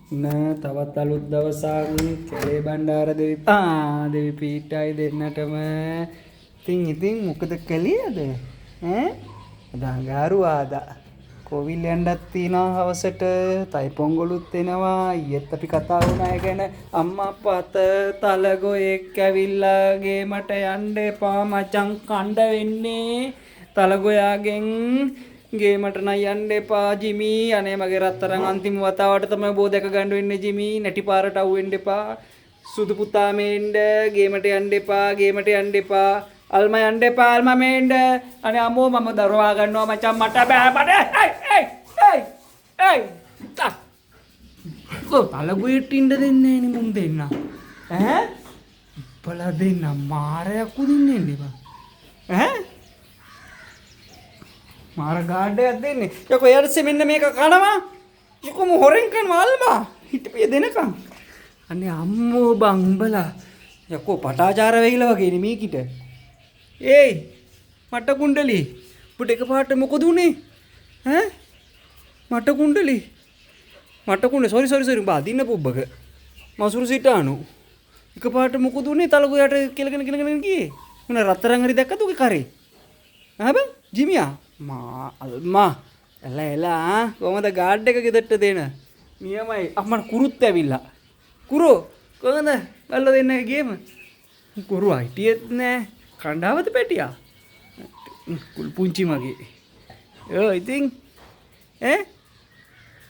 තවත් අලුත් දවසක් කැලේ බණ්ඩාර දෙවි පීට්ටයි දෙන්නටම ඉතින් මොකද කළේ අද අද අඟහරුවාදා කොවිල් යන්නත් තියෙනවා හවසට තයි පොංගලුත් එනවා ඊයේත් අපි කතා වුණා ඒ ගැන අම්මා අප්පා තලගොයෙක් ඇවිල්ලා ගේමට යන්න එපා මචං කණ්ඩ වෙන්නේ තලගොයාගෙන් ගේමට නම් යන්න එපා ජිමි අනේ මගේ රත්තරන් අන්තිම වතාවට තමයි බෝ දැක ගන්න වෙන්නේ ජිමි නැටි පාරට අවු වෙන්න එපා සුදු පුතා මේන්න ගේමට යන්න එපා අල්මා යන්න එපා අල්මා මේන්න අනේ අම්මෝ මම දරවා ගන්නවා මචං මට බෑ තලගොයට ඉන්න දෙන්නේ නේ මුන් දෙන්න ඈ බලා දෙන්න මාරයක් උදින්නේ නේද මාර ගාඩයක් දෙන්නේ යකෝ එයාට මෙන්න මේක කනවා යකෝ මු හොරෙන් කනවා අල්මා හිටපිය දෙනකම් අනේ අම්මෝ බං උඹලා යකෝ පටාචාර වෙයිලා වගේ නේ මේකිට ඒයි මට කුණ්ඩලි උඹට එකපාරට මොකද උනේ ඈ මට කුණ්ඩලි සෝරි උඹ අදින්න පුබ්බක මසුරු සිටානු එකපාරට මොකද උනේ තලගොයට කෙලගෙන ගියේ උන රත්තරන් හරි දැක්කද උගේ කරේ ඈ බං ජිමියා අල්මා එලා කොහමද ගාඩ් එක ගෙදරට දෙන නියමයි අම්මට කුරුත් ඇවිල්ලා කුරු කොහමද බල්ල දෙන්න ගේම කුරු හිටියෙත් නෑ කණ්ඩාවත පැටියා කුල් පුංචි මගේ ඉතින්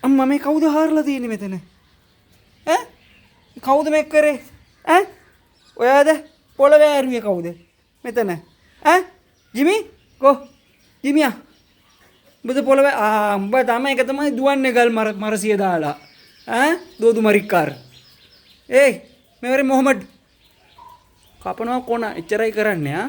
අම්මා මේ කවුද හාරලා තියෙන්නේ මෙතන කවුද මේක කරේ ඔයාද පොළවේ ඇරුවේ කවුද මෙතන ජිමි කො ජිමියා උඹද පොළවේ උඹ තමයි එක තමයි දුවන්නේ ගල් මරසිය දාලා දෝදු මරික්කාර මෙවරේ මොහමඩ් කපනවා කොන එච්චරයි කරන්නේ